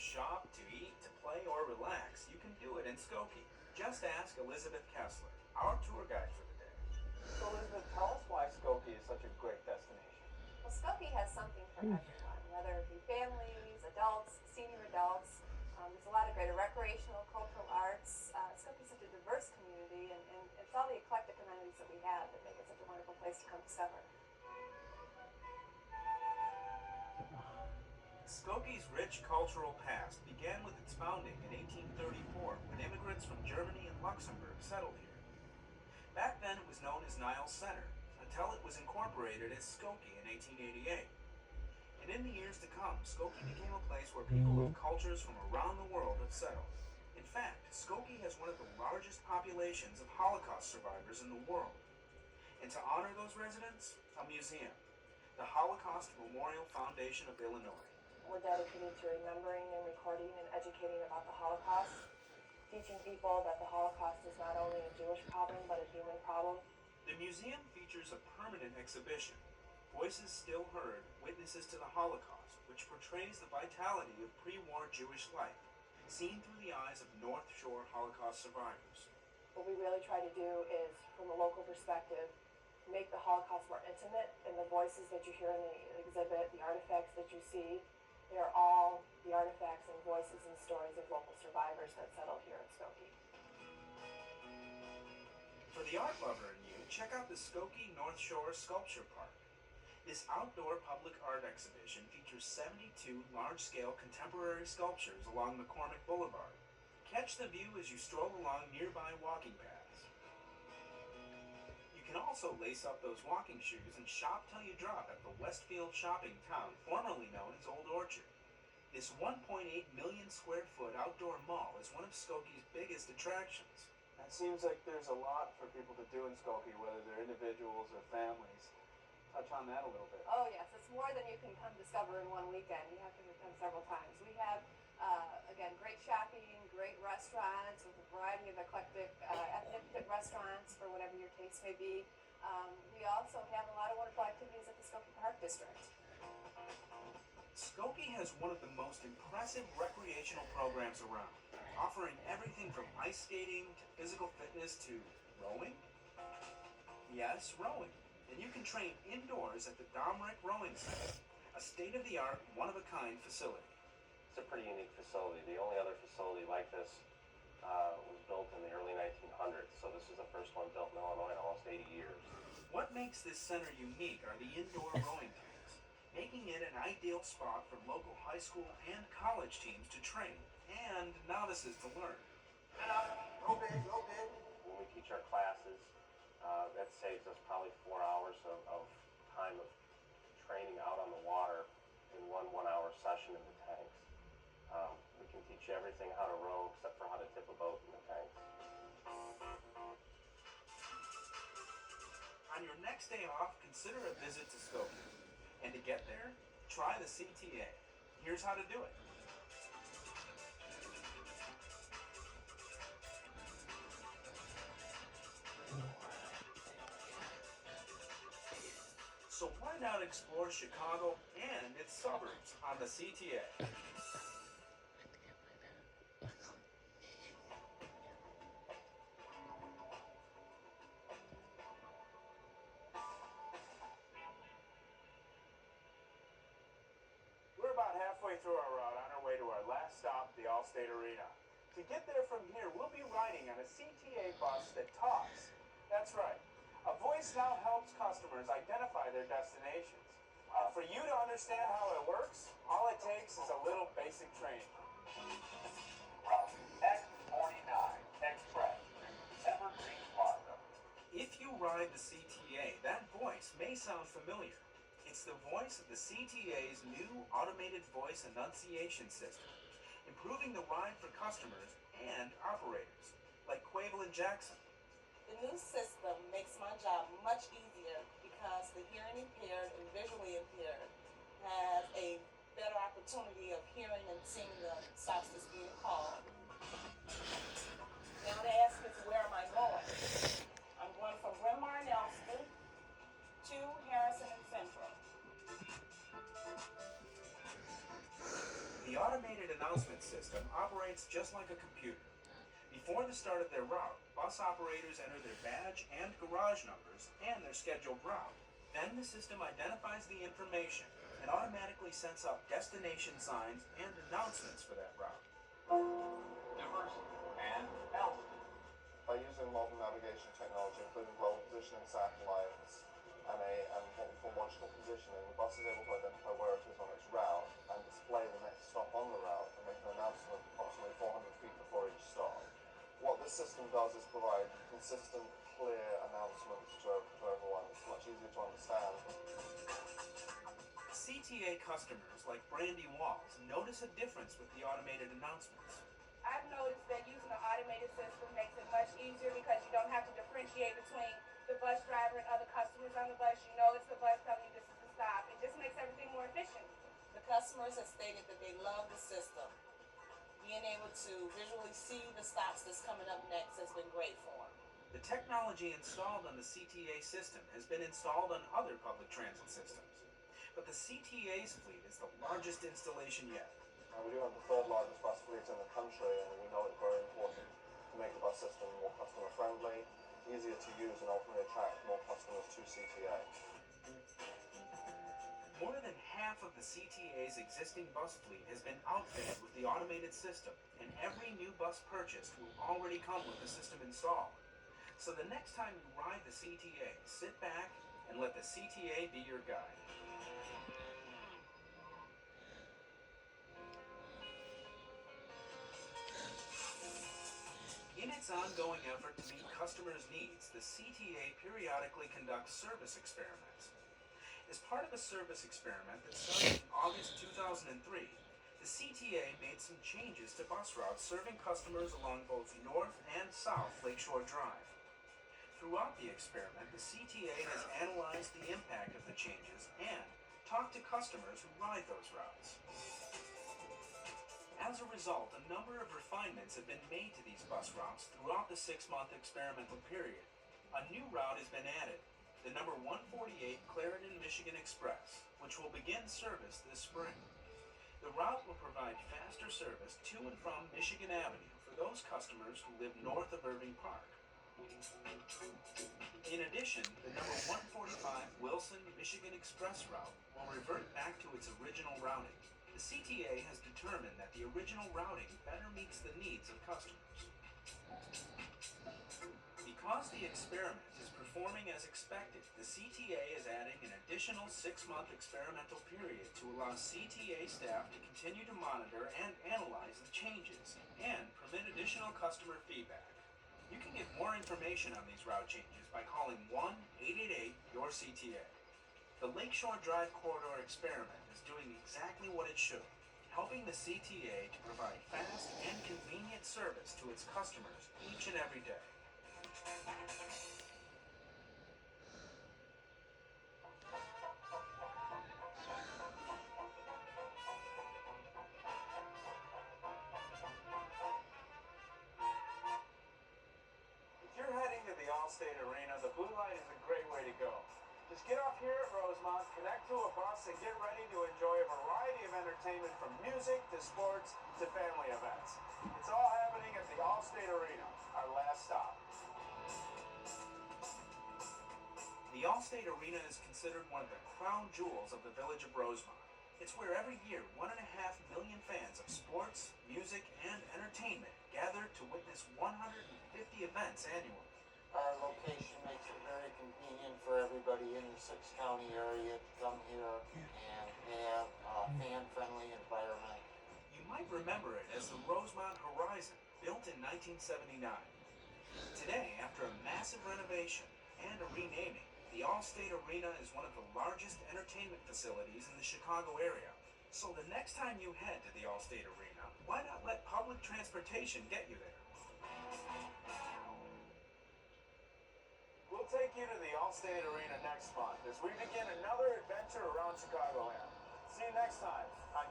shop, to eat, to play, or relax, you can do it in Skokie. Just ask Elizabeth Kessler, our tour guide for the day. So Elizabeth, tell us why Skokie is such a great destination. Well, Skokie has something for everyone, whether it be families, adults, senior adults. There's a lot of great recreational, cultural arts. Skokie is such a diverse community, and it's all the eclectic amenities that we have that make it such a wonderful place to come discover. Skokie's rich cultural past began with its founding in 1834 when immigrants from Germany and Luxembourg settled here. Back then it was known as Niles Center until it was incorporated as Skokie in 1888. And in the years to come, Skokie became a place where people of cultures from around the world have settled. In fact, Skokie has one of the largest populations of Holocaust survivors in the world. And to honor those residents, a museum, the Holocaust Memorial Foundation of Illinois. We're dedicated to remembering and recording and educating about the Holocaust, teaching people that the Holocaust is not only a Jewish problem, but a human problem. The museum features a permanent exhibition, Voices Still Heard, Witnesses to the Holocaust, which portrays the vitality of pre-war Jewish life, seen through the eyes of North Shore Holocaust survivors. What we really try to do is, from a local perspective, make the Holocaust more intimate, and the voices that you hear in the exhibit, the artifacts that you see, they are all the artifacts and voices and stories of local survivors that settled here in Skokie. For the art lover in you, check out the Skokie North Shore Sculpture Park. This outdoor public art exhibition features 72 large-scale contemporary sculptures along McCormick Boulevard. Catch the view as you stroll along nearby walking paths. You can also lace up those walking shoes and shop till you drop at the Westfield Shopping Town, formerly known as Old Orchard. This 1.8 million square foot outdoor mall is one of Skokie's biggest attractions. It seems like there's a lot for people to do in Skokie, whether they're individuals or families. Touch on that a little bit. Oh yes, it's more than you can come discover in one weekend. You have to come several times. We have, again, great shopping, great restaurants with a variety of eclectic ethnic restaurants for whatever your taste may be. We also have a lot of wonderful activities at the Skokie Park District. Skokie has one of the most impressive recreational programs around, offering everything from ice skating to physical fitness to rowing. Yes, rowing. And you can train indoors at the Domrick Rowing Center, a state-of-the-art, one-of-a-kind facility. It's a pretty unique facility. The only other facility like this was built in the early 1900s, so this is the first one built in Illinois in almost 80 years. What makes this center unique are the indoor rowing tanks, making it an ideal spot for local high school and college teams to train and novices to learn. Go big, go big. When we teach our classes, that saves us probably 4 hours of time of training out on the water in one-hour session in the tanks. We can teach you everything how to row except for how to tip a boat in the tanks. On your next day off, consider a visit to Skokie. And to get there, try the CTA. Here's how to do it. So why not explore Chicago and its suburbs on the CTA? We're about halfway through our route on our way to our last stop, the Allstate Arena. To get there from here, we'll be riding on a CTA bus that talks. That's right. A voice now helps customers identify their destinations. For you to understand how it works, all it takes is a little basic training. Route X49 Express, Evergreen Plaza. If you ride the CTA, that voice may sound familiar. It's the voice of the CTA's new automated voice enunciation system, improving the ride for customers and operators, like Quavelin Jackson. The new system makes my job much easier because the hearing impaired and visually impaired have a better opportunity of hearing and seeing the stops that's being called. Now they ask us, where am I going? I'm going from Bryn Mawr and Elston to Harrison and Central. The automated announcement system operates just like a computer. Before the start of their route, bus operators enter their badge and garage numbers and their scheduled route. Then the system identifies the information and automatically sends out destination signs and announcements for that route. Diversity and altitude. By using modern navigation technology, including global positioning satellites and what we call logical positioning, the bus is able to identify where it is on its route and display the next stop on the route and make an announcement approximately 400 feet before each stop. What this system does is provide consistent, clear announcements to everyone. It's much easier to understand. CTA customers like Brandy Walls notice a difference with the automated announcements. I've noticed that using the automated system makes it much easier because you don't have to differentiate between the bus driver and other customers on the bus. You know it's the bus telling you this is the stop. It just makes everything more efficient. The customers have stated that they love the system. Being able to visually see the stops that's coming up next has been great for them. The technology installed on the CTA system has been installed on other public transit systems. But the CTA's fleet is the largest installation yet. We do have the third largest bus fleet in the country, and we know it's very important to make the bus system more customer friendly, easier to use, and ultimately attract more customers to CTA. More than half of the CTA's existing bus fleet has been outfitted with the automated system, and every new bus purchased will already come with the system installed. So the next time you ride the CTA, sit back and let the CTA be your guide. In its ongoing effort to meet customers' needs, the CTA periodically conducts service experiments. As part of a service experiment that started in August 2003, the CTA made some changes to bus routes serving customers along both North and South Lakeshore Drive. Throughout the experiment, the CTA has analyzed the impact of the changes and talked to customers who ride those routes. As a result, a number of refinements have been made to these bus routes throughout the 6-month experimental period. A new route has been added, the number 148 Clarendon, Michigan Express, which will begin service this spring. The route will provide faster service to and from Michigan Avenue for those customers who live north of Irving Park. In addition, the number 145 Wilson, Michigan Express route will revert back to its original routing. The CTA has determined that the original routing better meets the needs of customers. Because the experiment is performing as expected, the CTA is adding an additional 6-month experimental period to allow CTA staff to continue to monitor and analyze the changes and permit additional customer feedback. You can get more information on these route changes by calling 1-888-YOUR-CTA. The Lakeshore Drive Corridor experiment is doing exactly what it should, helping the CTA to provide fast and convenient service to its customers each and every day. If you're heading to the Allstate Arena, the Blue Light is a great way to go. Just get off here at Rosemont, connect to a bus, and get ready to enjoy a variety of entertainment from music to sports to family events. It's all happening at the Allstate Arena, our last stop. The Allstate Arena is considered one of the crown jewels of the village of Rosemont. It's where every year 1.5 million fans of sports, music, and entertainment gather to witness 150 events annually. Our location makes it very convenient for everybody in the 6-county area to come here and have a fan-friendly environment. You might remember it as the Rosemont Horizon, built in 1979. Today, after a massive renovation and a renaming, the Allstate Arena is one of the largest entertainment facilities in the Chicago area. So the next time you head to the Allstate Arena, why not let public transportation get you there? We'll take you to the Allstate Arena next month as we begin another adventure around Chicagoland. See you next time on